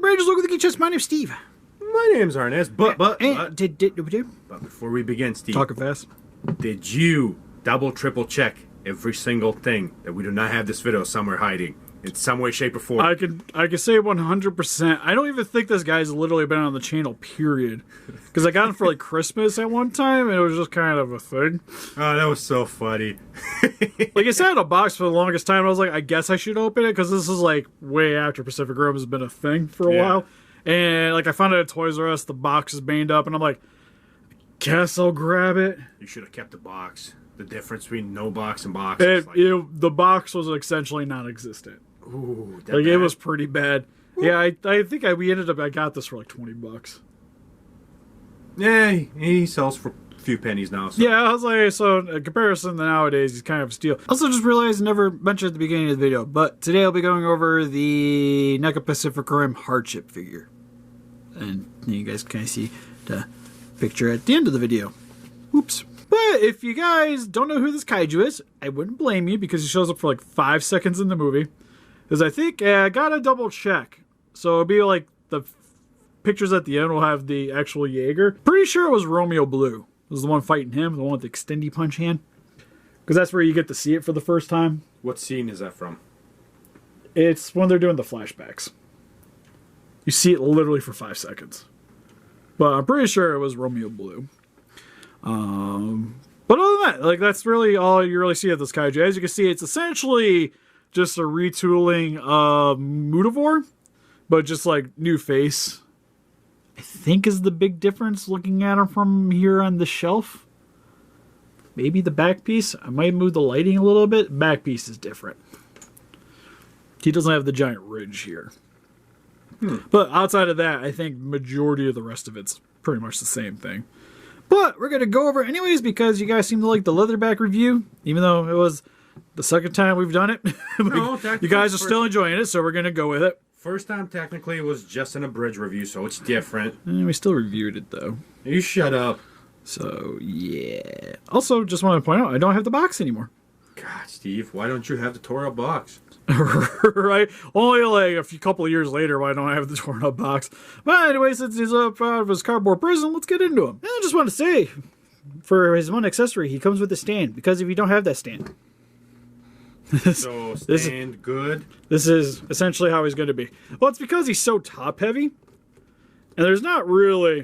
Branders, look at the Geek Chest. My name's Steve. My name's Arnez, but before we begin, Steve, talking fast. Did you double, triple check every single thing that we do not have this video somewhere hiding in some way, shape, or form? I can say 100%. I don't even think this guy's literally been on the channel, period. Because I got him for like Christmas at one time, and it was just kind of a thing. Oh, that was so funny. Like, it sat in a box for the longest time. I was like, I guess I should open it, because this is like way after Pacific Rim has been a thing for a while. And like, I found it at Toys R Us. The box is banged up, and I'm like, guess I'll grab it. You should have kept the box. The difference between no box and box. The box was essentially non-existent. Ooh, like bad? It was pretty bad. Ooh. Yeah, I think I got this for like $20. Yeah, he sells for a few pennies now. So. Yeah, I was like, so in comparison to nowadays, he's kind of a steal. Also, just realized I never mentioned at the beginning of the video, but today I'll be going over the NECA Pacific Rim Hardship figure. And you guys can kind of see the picture at the end of the video. Oops. But if you guys don't know who this Kaiju is, I wouldn't blame you, because he shows up for like 5 seconds in the movie. Because I think I gotta double check. So it'll be like the pictures at the end will have the actual Jaeger. Pretty sure it was Romeo Blue. Was the one fighting him, the one with the extendy punch hand. Because that's where you get to see it for the first time. What scene is that from? It's when they're doing the flashbacks. You see it literally for 5 seconds. But I'm pretty sure it was Romeo Blue. But other than that, like, that's really all you really see of this Kaiju. As you can see, it's essentially just a retooling of Mutavor, but just like new face. I think is the big difference looking at him from here on the shelf. Maybe the back piece. I might move the lighting a little bit. Back piece is different. He doesn't have the giant ridge here. But outside of that, I think majority of the rest of it's pretty much the same thing. But we're going to go over it anyways, because you guys seem to like the leatherback review, even though it was the second time we've done it. No, you guys are still enjoying it, so we're going to go with it. First time, technically, it was just an abridged review, so it's different. And we still reviewed it, though. You shut up. So, yeah. Also, just want to point out, I don't have the box anymore. God, Steve, why don't you have the tore out box? Right? Only like a couple of years later, why don't I have the torn up box? But anyway, since he's up out of his cardboard prison, let's get into him. And I just want to say, for his one accessory, he comes with a stand, because if you don't have that stand... So, stand good? This is essentially how he's going to be. Well, it's because he's so top-heavy, and there's not really...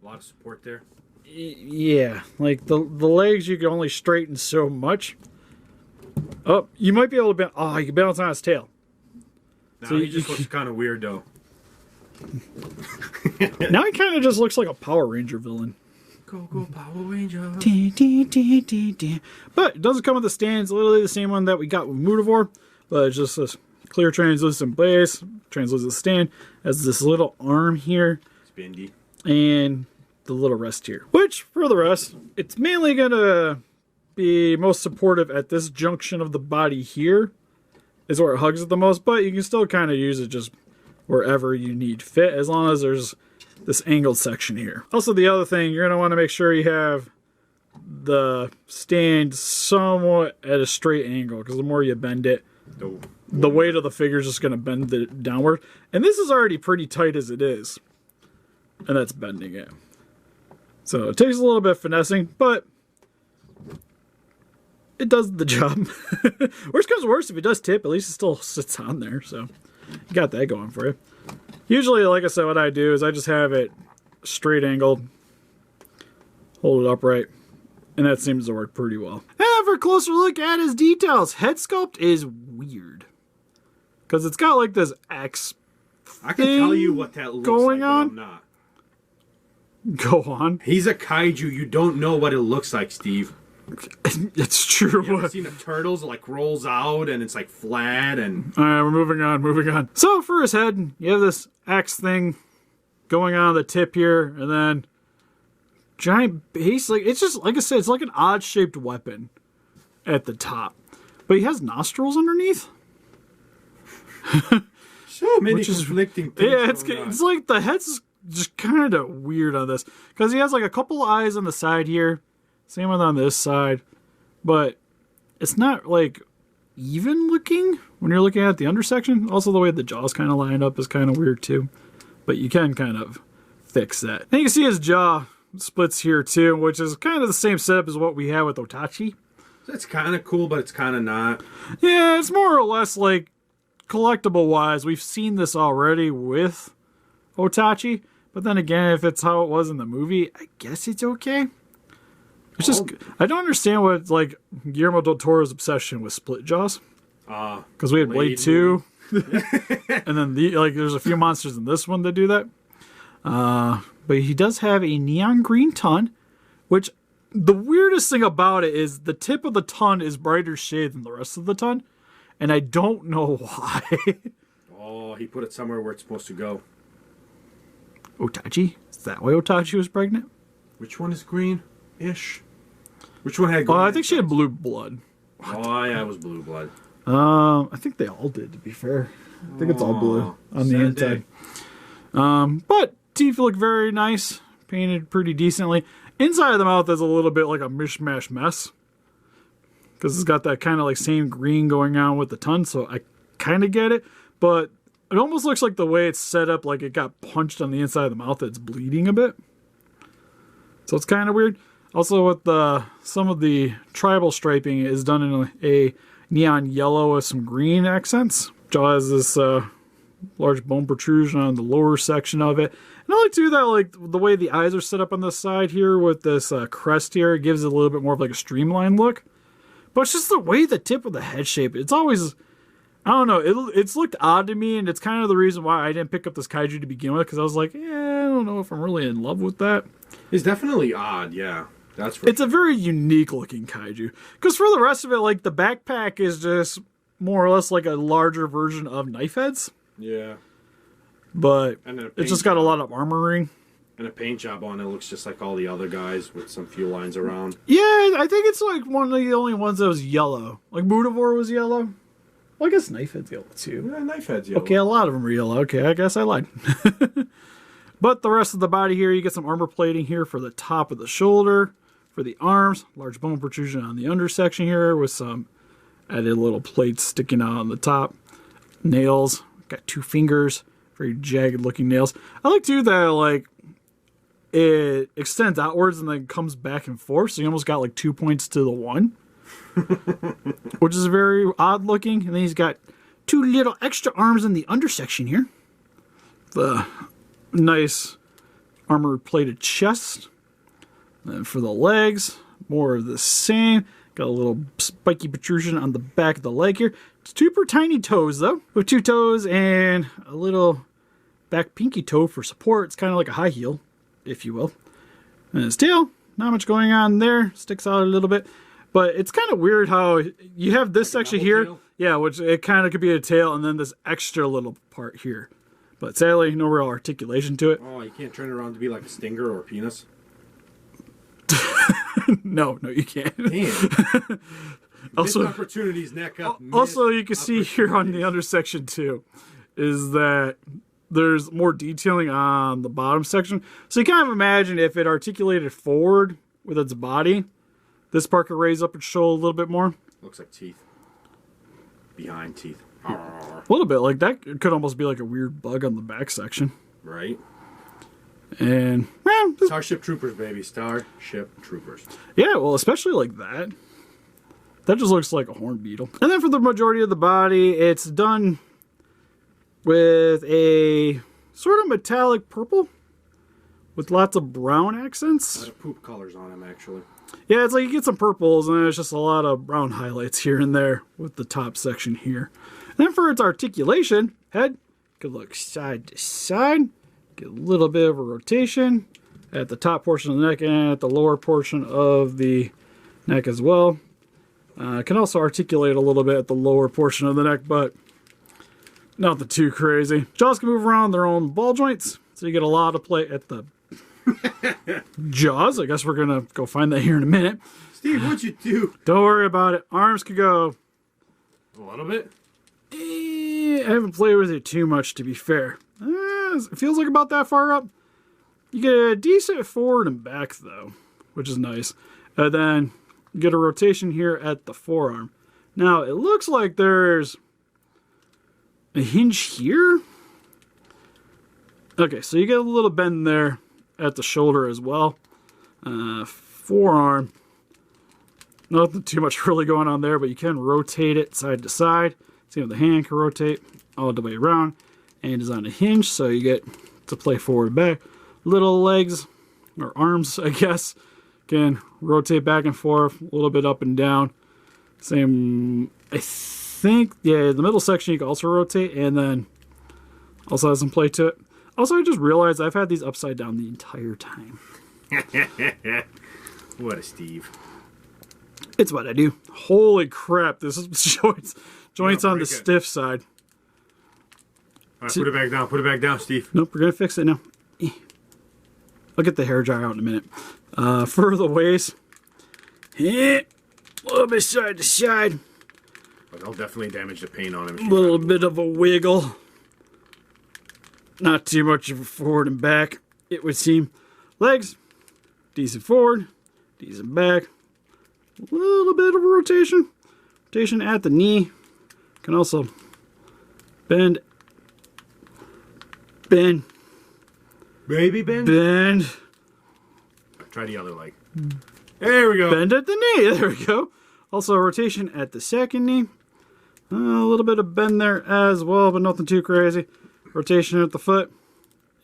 A lot of support there? Yeah, like the legs you can only straighten so much. Oh, you might be able to balance. Oh, you can balance on his tail. No, so he just looks kind of weird, though. Now he kind of just looks like a Power Ranger villain. Go Power Ranger. But it doesn't come with a stand. It's literally the same one that we got with Mutavor, but it's just this clear translucent base, translucent stand. Has this little arm here. Spindy. And the little rest here. Which, for the rest, it's mainly going to be most supportive at this junction of the body here. Is where it hugs it the most, but you can still kind of use it just wherever you need fit, as long as there's this angled section here. Also, the other thing, you're going to want to make sure you have the stand somewhat at a straight angle, because the more you bend it, the weight of the figure is just going to bend it downward. And this is already pretty tight as it is, and that's bending it. So it takes a little bit of finessing, but it does the job. Worst comes to worst, if it does tip, at least it still sits on there. So you got that going for you. Usually, like I said, what I do is I just have it straight angled, hold it upright, and that seems to work pretty well. And for a closer look at his details, head sculpt is weird, because it's got like this X I can tell you what that looks going like, on. But I'm not. Go on. He's a kaiju. You don't know what it looks like, Steve. It's true. You ever seen the turtles? It like rolls out and it's like flat and... Alright, we're moving on. So for his head, you have this X thing going on the tip here, and then giant base. Like, it's just, like I said, it's like an odd shaped weapon at the top. But he has nostrils underneath. So many conflicting things. Yeah, it's like the head's just kind of weird on this, because he has like a couple eyes on the side here, same one on this side, but it's not like even looking when you're looking at the undersection. Also, the way the jaws kind of line up is kind of weird too. But you can kind of fix that. And you can see his jaw splits here too, which is kind of the same setup as what we have with Otachi. It's kind of cool, but it's kind of not. Yeah, it's more or less like collectible wise. We've seen this already with Otachi, but then again, if it's how it was in the movie, I guess it's okay. It's just I don't understand what like Guillermo del Toro's obsession with split jaws. Because we had Blade 2, and then there's a few monsters in this one that do that. But he does have a neon green tongue, which the weirdest thing about it is the tip of the tongue is brighter shade than the rest of the tongue, and I don't know why. Oh, he put it somewhere where it's supposed to go. Otachi? Is that why Otachi was pregnant? Which one is green-ish? Which one had green? I think she had blue blood. Oh, yeah, it was blue blood. I think they all did, to be fair. I think it's all blue on the inside. But teeth look very nice. Painted pretty decently. Inside of the mouth is a little bit like a mishmash mess. Because it's got that kind of like same green going on with the tongue, so I kind of get it. But it almost looks like the way it's set up, like it got punched on the inside of the mouth, it's bleeding a bit. So it's kind of weird. Also with some of the tribal striping is done in a neon yellow with some green accents. Jaw has this large bone protrusion on the lower section of it. And I like too that like the way the eyes are set up on the side here with this crest here, it gives it a little bit more of like a streamlined look. But it's just the way the tip of the head shape. It's always, I don't know, it's looked odd to me, and it's kind of the reason why I didn't pick up this kaiju to begin with, because I was like, I don't know if I'm really in love with that. It's definitely odd, yeah. It's a very unique looking kaiju. Because for the rest of it, like the backpack is just more or less like a larger version of knife heads. Yeah. But it's just got a lot of armoring. And a paint job on it looks just like all the other guys with some few lines around. Yeah, I think it's like one of the only ones that was yellow. Like Mutavor was yellow. Well, I guess Knife Head's yellow too. Yeah, Knife Head's yellow. Okay, a lot of them are yellow. Okay, I guess I lied. But the rest of the body here, you get some armor plating here for the top of the shoulder. For the arms, large bone protrusion on the undersection here with some added little plates sticking out on the top. Nails, got 2 fingers, very jagged looking nails. I like too that like it extends outwards and then comes back and forth, so you almost got like 2 points to the 1. Which is very odd looking. And then he's got 2 little extra arms in the undersection here. The nice armor plated chest. And for the legs, more of the same. Got a little spiky protrusion on the back of the leg here. It's super tiny toes though, with 2 toes and a little back pinky toe for support. It's kind of like a high heel, if you will. And his tail, not much going on there. Sticks out a little bit. But it's kind of weird how you have this section here. Tail? Yeah, which it kind of could be a tail, and then this extra little part here. But sadly, no real articulation to it. Oh, you can't turn it around to be like a stinger or a penis? No, you can't. Damn. Also, opportunities, NECA. Also, you can see here on the undersection too, is that there's more detailing on the bottom section. So you kind of imagine if it articulated forward with its body, this part could raise up and show a little bit more. Looks like teeth. Behind teeth. A little bit. Like that could almost be like a weird bug on the back section. Right. And Starship Troopers, baby. Starship Troopers. Yeah, well, especially like that. That just looks like a horn beetle. And then for the majority of the body, it's done with a sort of metallic purple with lots of brown accents. A lot of poop colors on him, actually. Yeah, it's like you get some purples, and then it's just a lot of brown highlights here and there with the top section here. And then for its articulation, head could look side to side. Get a little bit of a rotation at the top portion of the neck and at the lower portion of the neck as well. Can also articulate a little bit at the lower portion of the neck, but nothing too crazy. Jaws can move around their own ball joints, so you get a lot of play at the jaws. I guess we're going to go find that here in a minute. Steve, what'd you do? Don't worry about it. Arms could go a little bit. I haven't played with it too much, to be fair. It feels like about that far up. You get a decent forward and back, though, which is nice. And then you get a rotation here at the forearm. Now, it looks like there's a hinge here. Okay, so you get a little bend there at the shoulder as well. Forearm. Nothing too much really going on there, but you can rotate it side to side. See how the hand can rotate all the way around. And is on a hinge, so you get to play forward and back. Little legs, or arms, I guess, can rotate back and forth, a little bit up and down. Same, I think, yeah, the middle section you can also rotate, and then also has some play to it. Also, I just realized I've had these upside down the entire time. What a Steve. It's what I do. Holy crap, this is joints on the stiff side. All right, put it back down. Put it back down, Steve. Nope, we're going to fix it now. I'll get the hair dryer out in a minute. For the waist. A little bit side to side. Well, they'll definitely damage the paint on him. A little bit of a wiggle. Not too much of a forward and back, it would seem. Legs. Decent forward. Decent back. A little bit of a rotation. Rotation at the knee. Can also bend. Bend. Baby bend? Bend. Try the other leg. There we go. Bend at the knee. There we go. Also a rotation at the second knee. A little bit of bend there as well, but nothing too crazy. Rotation at the foot.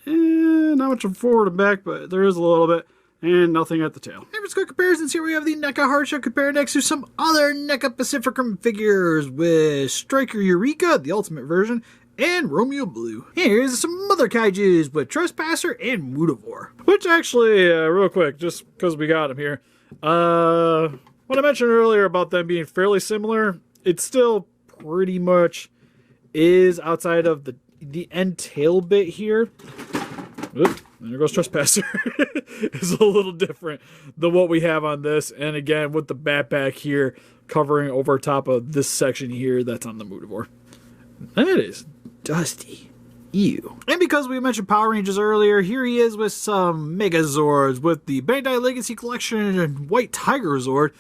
Not much of forward and back, but there is a little bit. And nothing at the tail. And for quick comparisons, here we have the NECA Hardship compared next to some other NECA Pacific Rim figures with Striker Eureka, the ultimate version, and Romeo Blue. Here's some other kaijus with Trespasser and Mutavore. Which actually, real quick, just because we got them here, what I mentioned earlier about them being fairly similar, it still pretty much is outside of the end tail bit here. Oop, there goes Trespasser. It's a little different than what we have on this. And again, with the backpack here covering over top of this section here, that's on the Mutavore. That is dusty. Ew. And because we mentioned Power Rangers earlier, here he is with some Megazords with the Bandai Legacy Collection and White Tiger Zord.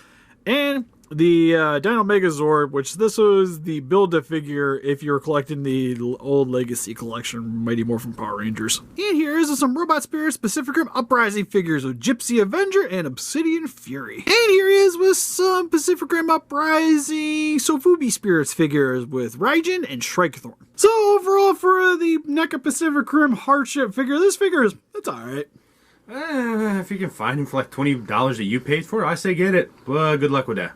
And the Dino Megazord, which this was the Build-A-Figure if you're collecting the old Legacy Collection, Mighty Morphin Power Rangers. And here is some Robot Spirits Pacific Rim Uprising figures with Gypsy Avenger and Obsidian Fury. And here he is with some Pacific Rim Uprising Sofubi Spirits figures with Raijin and Shrikethorn. So overall for the NECA Pacific Rim Hardship figure, this figure is, it's alright. If you can find him for like $20 that you paid for, I say get it. Well, good luck with that.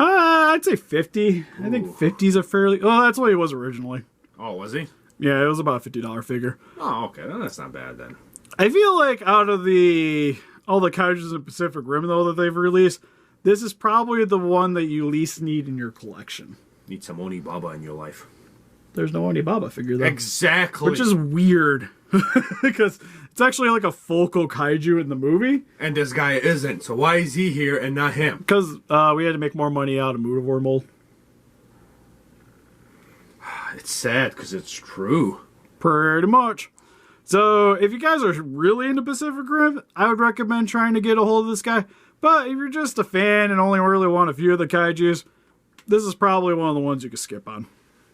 I'd say 50. Ooh. I think 50 is a fairly... Oh, that's what he was originally. Oh, was he? Yeah, it was about a $50 figure. Oh, okay. Then that's not bad then. I feel like out of all the Kaijus in Pacific Rim, though, that they've released, this is probably the one that you least need in your collection. Need some Onibaba in your life. There's no Onibaba figure, though. Exactly. Which is weird. Because it's actually like a focal Kaiju in the movie. And this guy isn't, so why is he here and not him? Because we had to make more money out of Mutavore mold. It's sad, because it's true. Pretty much. So, if you guys are really into Pacific Rim, I would recommend trying to get a hold of this guy. But if you're just a fan and only really want a few of the Kaijus, this is probably one of the ones you can skip on.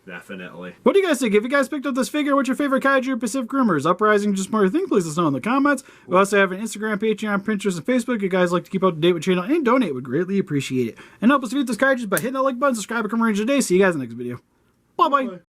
Definitely. What do you guys think? If you guys picked up this figure, what's your favorite Kaiju Pacific Rim? Or is Uprising just more your thing? Please let us know in the comments. We also have an Instagram, Patreon, Pinterest, and Facebook. If you guys like to keep up to date with the channel and donate, we'd greatly appreciate it. And help us defeat this Kaiju by hitting that like button, subscribe, and come range today. See you guys in the next video. Bye-bye.